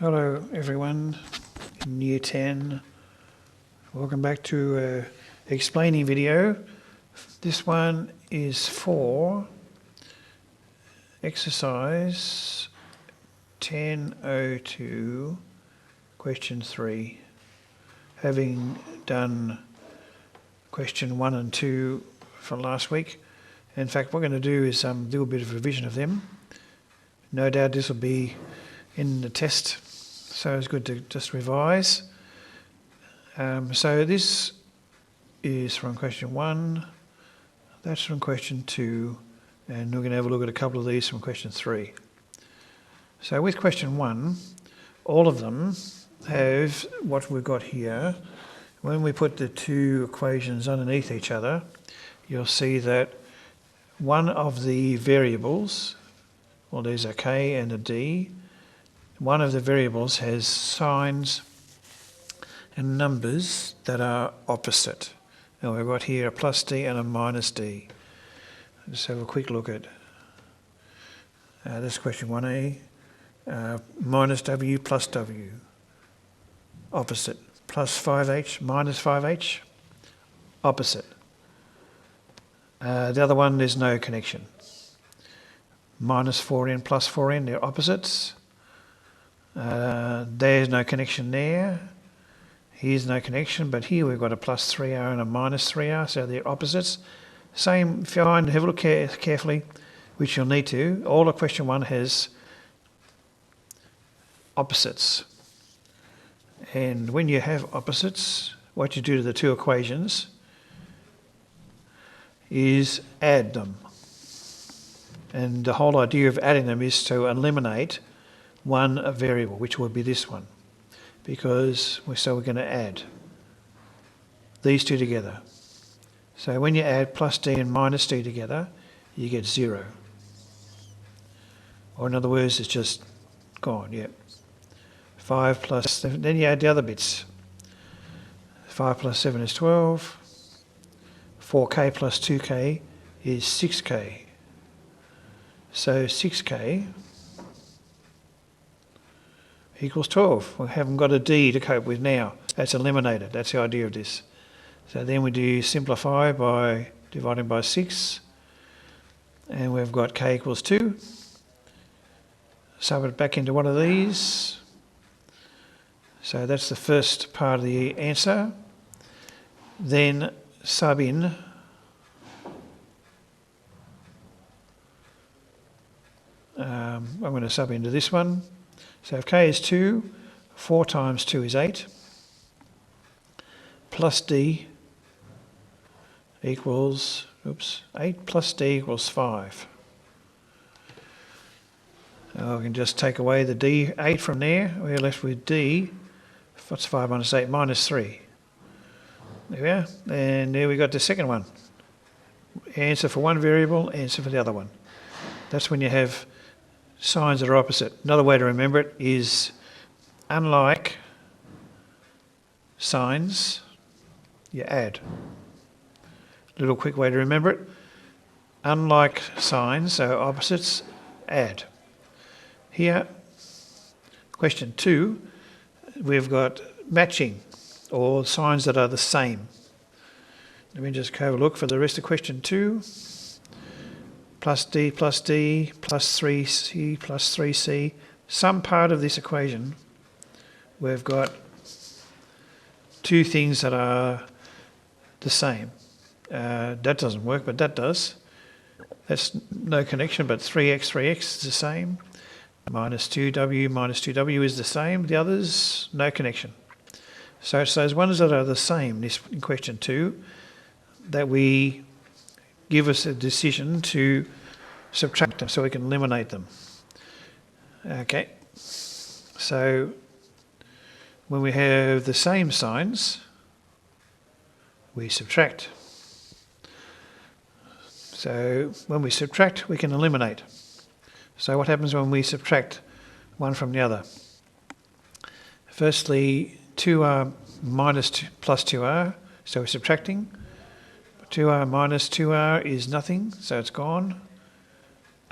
Hello everyone in Year 10. Welcome back to explaining video. This one is for exercise 10.02 question 3. Having done question 1 and 2 for last week. In fact, what we're going to do is do a bit of revision of them. No doubt this will be in the test, so it's good to just revise. So this is from question 1, that's from question 2, and we're going to have a look at a couple of these from question 3. So with question 1, all of them have what we've got here. When we put the two equations underneath each other, you'll see that one of the variables, well, there's a k and a d. One of the variables has signs and numbers that are opposite. And we've got here a plus d and a minus d. Let's have a quick look at this question 1a. Minus w plus w. Opposite. Plus 5h minus 5h. Opposite. The other one, there's no connection. Minus 4n plus 4n, they're opposites. There's no connection there. Here's no connection, but here we've got a plus 3r and a minus 3r, so they're opposites. Same, if you have a look carefully, which you'll need to, all of question 1 has opposites. And when you have opposites, what you do to the two equations is add them. And the whole idea of adding them is to eliminate one variable, which would be this one, because we're going to add these two together. So when you add plus d and minus d together, you get 0. Or in other words, it's just gone, yeah. 5 plus 7, then you add the other bits. 5 plus 7 is 12. 4k plus 2k is 6k. So 6k equals 12. We haven't got a d to cope with now. That's eliminated. That's the idea of this. So then we do simplify by dividing by 6. And we've got k equals 2. Sub it back into one of these. So that's the first part of the answer. Then sub in I'm going to sub into this one. So if k is 2, 4 times 2 is 8, plus d equals, 8 plus d equals 5. Now we can just take away the d, 8 from there. We're left with d, what's 5 minus 8? Minus 3. There we are. And there we got the second one. Answer for one variable, answer for the other one. That's when you have signs that are opposite. Another way to remember it is, unlike signs, you add. Little quick way to remember it. Unlike signs, so opposites, add. Here, question 2, we've got matching, or signs that are the same. Let me just have a look for the rest of question 2. Plus d, plus 3c, plus 3c. Some part of this equation, we've got two things that are the same. That doesn't work, but that does. That's no connection, but 3x is the same. Minus 2w is the same. The others, no connection. So it's those ones that are the same, this in question 2, that we give us a decision to subtract them so we can eliminate them. Okay, so when we have the same signs, we subtract. So when we subtract, we can eliminate. So what happens when we subtract one from the other? Firstly, 2r minus 2 plus 2r, so we're subtracting. 2r minus 2r is nothing, so it's gone.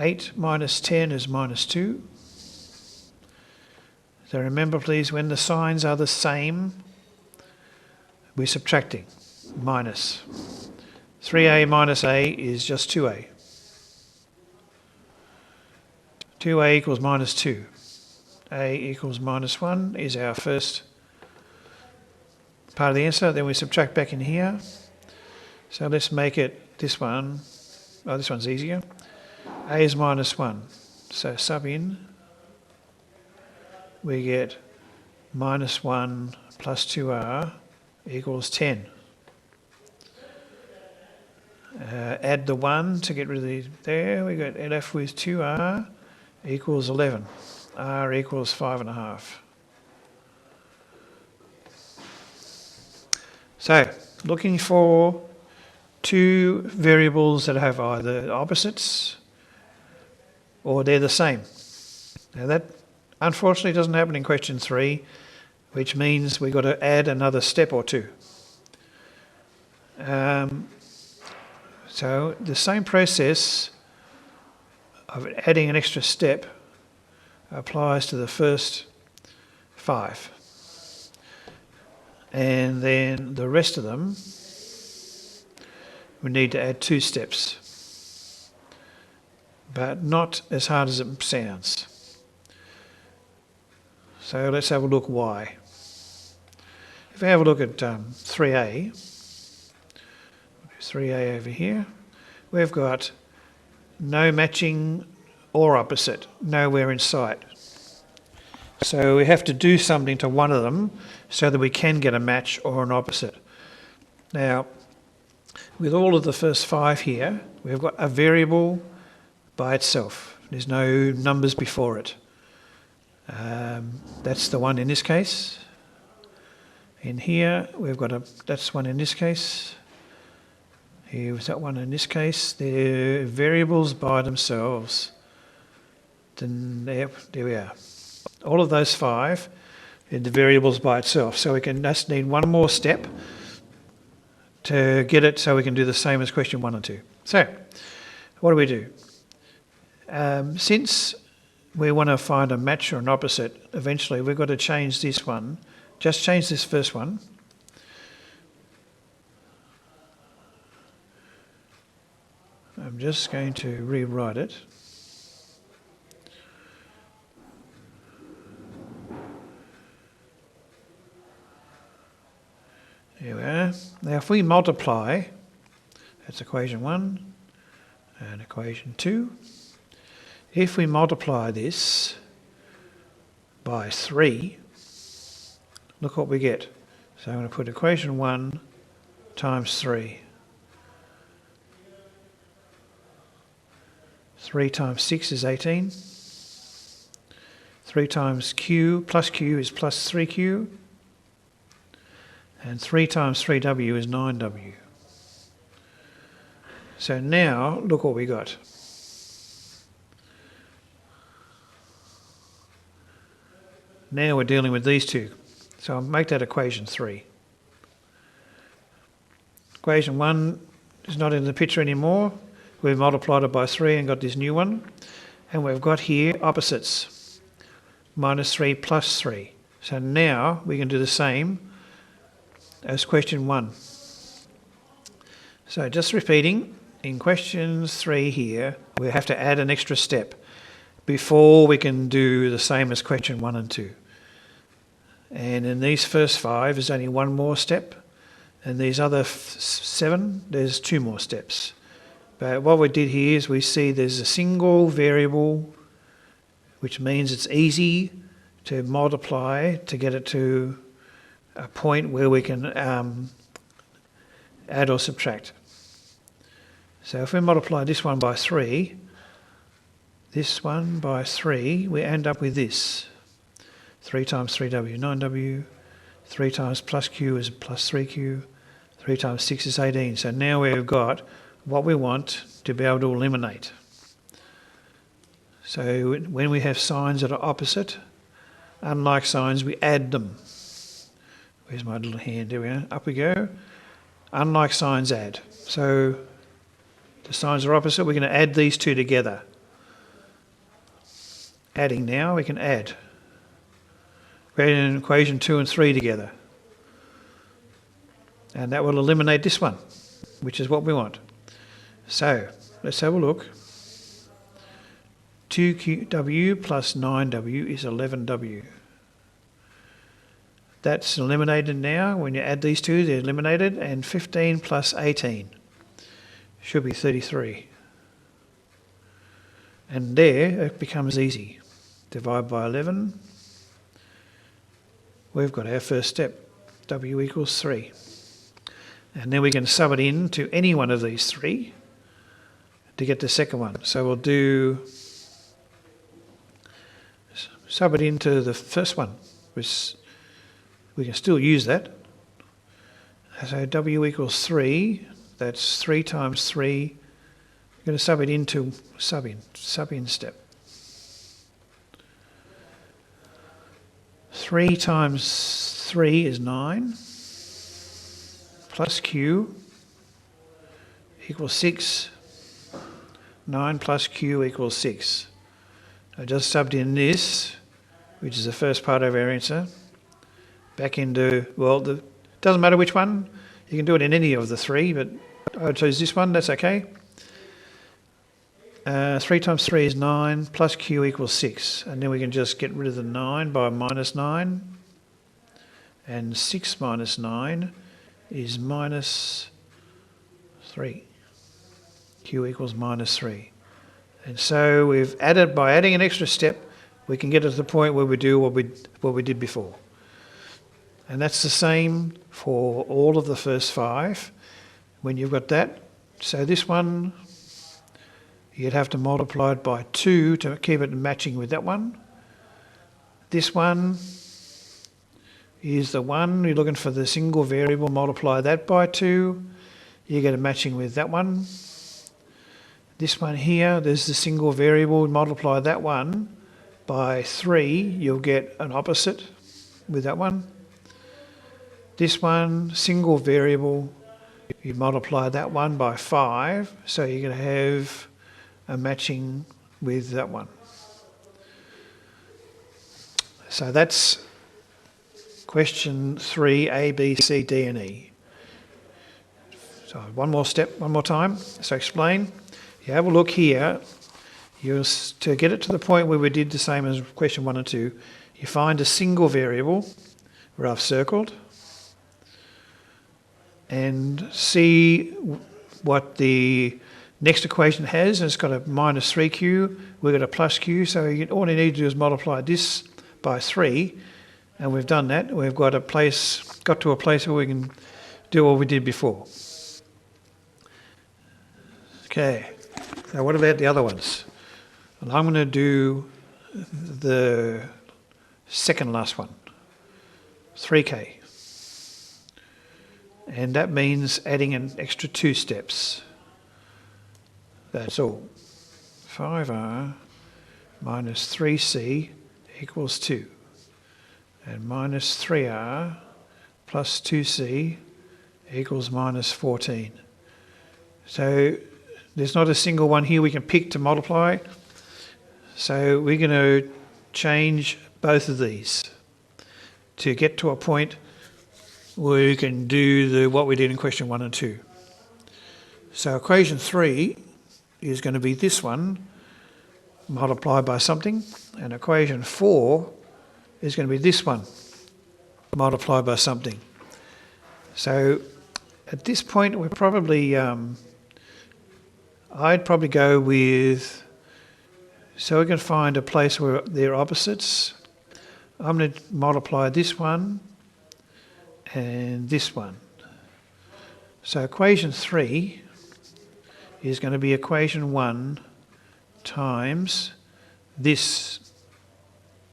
8 minus 10 is minus 2. So remember please, when the signs are the same, we're subtracting. Minus. 3a minus a is just 2a. 2a equals minus 2. A equals minus 1 is our first part of the answer. Then we subtract back in here. So let's make it this one. Oh, this one's easier. A is minus 1. So sub in. We get minus 1 plus 2r equals 10. Add the 1 to get rid of the there. We got left with 2r equals 11. R equals 5.5. So, looking for two variables that have either opposites or they're the same. Now that unfortunately doesn't happen in question 3, which means we've got to add another step or two. So the same process of adding an extra step applies to the first 5. And then the rest of them, we need to add 2 steps. But not as hard as it sounds. So let's have a look why. If we have a look at 3a, 3a over here, we've got no matching or opposite, nowhere in sight. So we have to do something to one of them so that we can get a match or an opposite. Now, with all of the first 5 here, we've got a variable by itself. There's no numbers before it. That's the one in this case. In here, we've got that's one in this case. Here's that one in this case. They're variables by themselves. Then there we are. All of those 5 are the variables by itself. So we can just need one more step to get it so we can do the same as question 1 and 2. So, what do we do? Since we want to find a match or an opposite, eventually we've got to change this one. Just change this first one. I'm just going to rewrite it. There we are. Now if we multiply, that's equation 1 and equation 2. If we multiply this by 3, look what we get. So I'm going to put equation 1 times 3. 3 times 6 is 18. 3 times q plus q is plus 3q. And 3 times 3w is 9w. So now, look what we got. Now we're dealing with these two. So I'll make that equation 3. Equation 1 is not in the picture anymore. We've multiplied it by 3 and got this new one. And we've got here opposites. Minus 3 plus 3. So now we can do the same as question 1. So just repeating, in questions 3 here, we have to add an extra step before we can do the same as question 1 and 2. And in these first 5, there's only one more step. And these other 7, there's 2 more steps. But what we did here is we see there's a single variable, which means it's easy to multiply to get it to a point where we can add or subtract. So if we multiply this one by 3, this one by 3, we end up with this. 3 times 3w, 9w. 3 times plus q is plus 3q. 3 times 6 is 18. So now we've got what we want to be able to eliminate. So when we have signs that are opposite, unlike signs, we add them. Where's my little hand? There we are. Up we go. Unlike signs, add. So the signs are opposite. We're going to add these two together. Adding now, we can add. creating equation 2 and 3 together. And that will eliminate this one, which is what we want. So let's have a look. 2w plus 9w is 11w. That's eliminated now. When you add these two, they're eliminated. And 15 plus 18 should be 33. And there, it becomes easy. Divide by 11. We've got our first step. W equals 3. And then we can sub it into any one of these three to get the second one. So we'll do sub it into the first one, which we can still use that. So W equals 3, that's 3 times 3. We're going to sub it into sub-in step. 3 times 3 is 9, plus Q equals 6. 9 plus Q equals 6. I just subbed in this, which is the first part of our answer, back into, well, it doesn't matter which one. You can do it in any of the three, but I would choose this one, that's okay. 3 times 3 is 9, plus Q equals 6. And then we can just get rid of the 9 by minus 9. And 6 minus 9 is minus 3. Q equals minus 3. And so we've added, by adding an extra step, we can get to the point where we do what we did before. And that's the same for all of the first 5. When you've got that, so this one, you'd have to multiply it by 2 to keep it matching with that one. This one is the one, you're looking for the single variable, multiply that by 2, you get it matching with that one. This one here, there's the single variable, multiply that one by 3, you'll get an opposite with that one. This one, single variable, you multiply that one by 5, so you're going to have a matching with that one. So that's question 3, A, B, C, D and E. So one more step, one more time. So explain. You have a look here. To get it to the point where we did the same as question 1 and 2, you find a single variable, where I've circled, and see what the next equation has. And it's got a minus 3q, we've got a plus q, so all you need to do is multiply this by 3, and we've done that. We've got to a place where we can do what we did before. Okay, now what about the other ones? Well, I'm going to do the second last one, 3k. And that means adding an extra 2 steps. That's all. 5r minus 3c equals 2. And minus 3r plus 2c equals minus 14. So there's not a single one here we can pick to multiply. So we're going to change both of these to get to a point where we can do what we did in question 1 and 2. So equation 3 is going to be this one multiplied by something, and equation 4 is going to be this one multiplied by something. So at this point we're probably, I'd probably go with, so we can find a place where they're opposites. I'm going to multiply this one and this one. So equation 3 is going to be equation 1 times this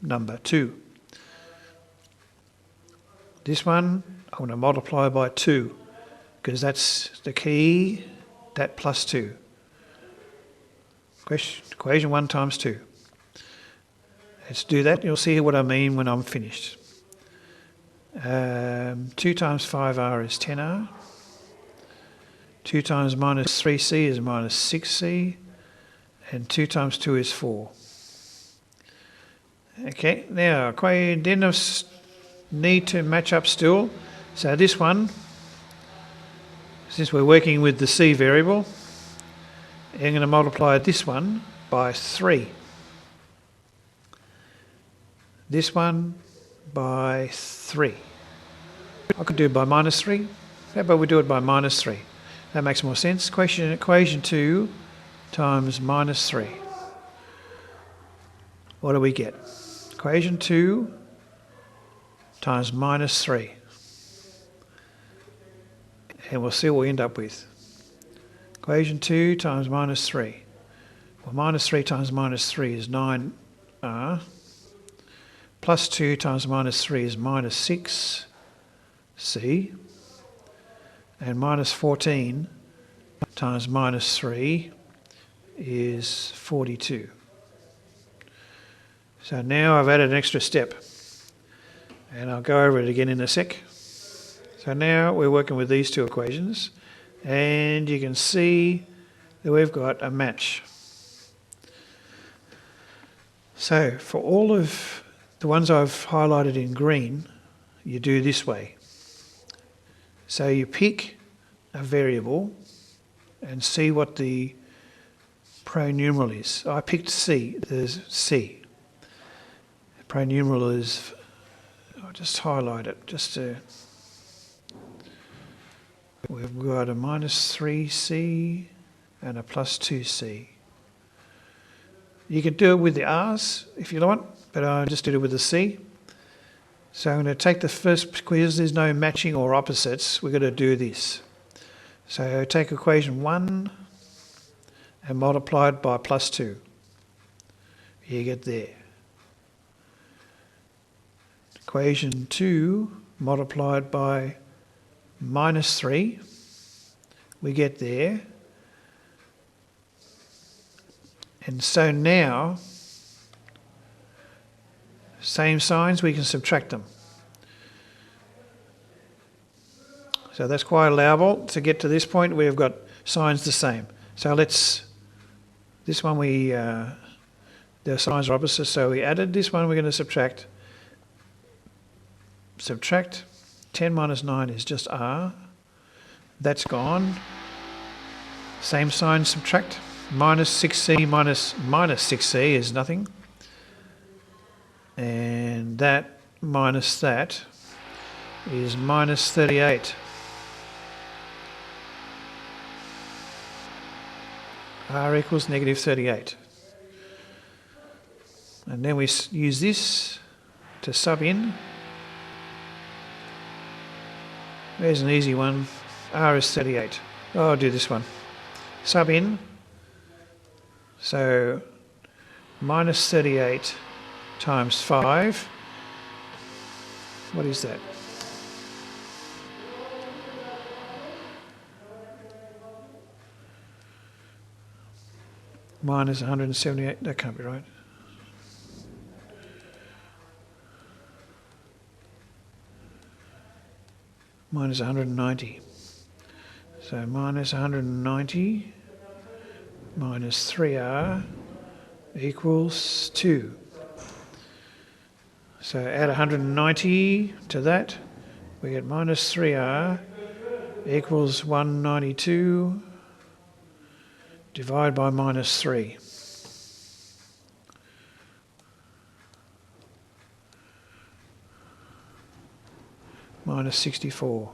number 2. This one I'm going to multiply by 2 because that's the key, that plus 2. Equation 1 times 2. Let's do that. You'll see what I mean when I'm finished. 2 times 5r is 10r. 2 times minus 3c is minus 6c. And 2 times 2 is 4. Okay, now then I need to match up still. So this one, since we're working with the c variable, I'm going to multiply this one by 3. This one by 3. I could do it by minus 3. How about we do it by minus 3? That makes more sense. Equation 2 times minus 3. What do we get? Equation 2 times minus 3. And we'll see what we end up with. Equation 2 times minus 3. Well, minus 3 times minus 3 is 9r. Plus 2 times minus 3 is minus 6c. And minus 14 times minus 3 is 42. So now I've added an extra step. And I'll go over it again in a sec. So now we're working with these two equations. And you can see that we've got a match. So for all of the ones I've highlighted in green, you do this way. So you pick a variable and see what the pronumeral is. I picked C. There's C. The pronumeral is, I'll just highlight it just to, we've got a minus 3c and a plus 2c. You could do it with the r's if you want, but I just did it with the c. So I'm going to take the first, because there's no matching or opposites, we're going to do this. So take equation 1 and multiply it by plus 2. You get there. Equation 2 multiplied by minus 3. We get there. And so now, same signs, we can subtract them. So that's quite allowable. To get to this point, we've got signs the same. So let's, this one the signs are opposite, so we added this one, we're going to subtract. Subtract, 10 minus 9 is just r. That's gone. Same sign, subtract. Minus 6c minus 6c is nothing. And that minus that is minus 38. R equals negative 38. And then we use this to sub in. There's an easy one. R is 38. Oh, I'll do this one. Sub in. So minus 38 times 5. What is that? Minus 178. That can't be right. Minus 190. So minus 190 minus 3r equals 2. So add 190 to that, we get minus 3r equals 192 divided by minus 3. Minus 64.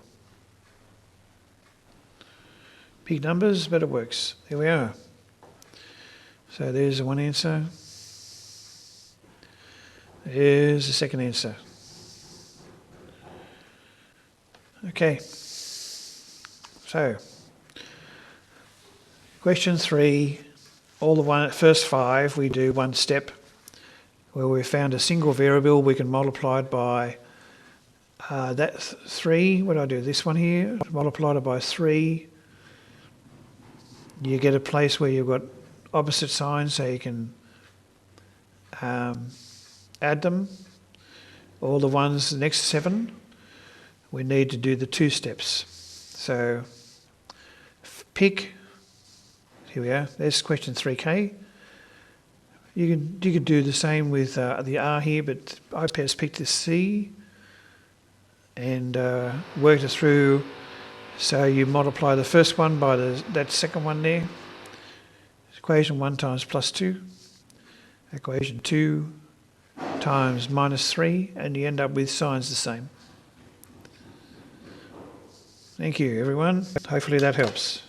Big numbers, but it works. There we are. So there's one answer. There's the second answer. Okay. So, question 3, all the first 5, we do one step. Where we found a single variable, we can multiply it by that 3. What do I do? This one here, multiply it by 3. You get a place where you've got opposite signs, so you can add them. All the ones, the next 7, we need to do the 2 steps. So pick, here we are, there's question 3k. You could do the same with the R here, but I just picked the C and worked it through. So you multiply the first one by that second one there. Equation 1 times plus 2. Equation 2 times minus 3, and you end up with signs the same. Thank you, everyone. Hopefully that helps.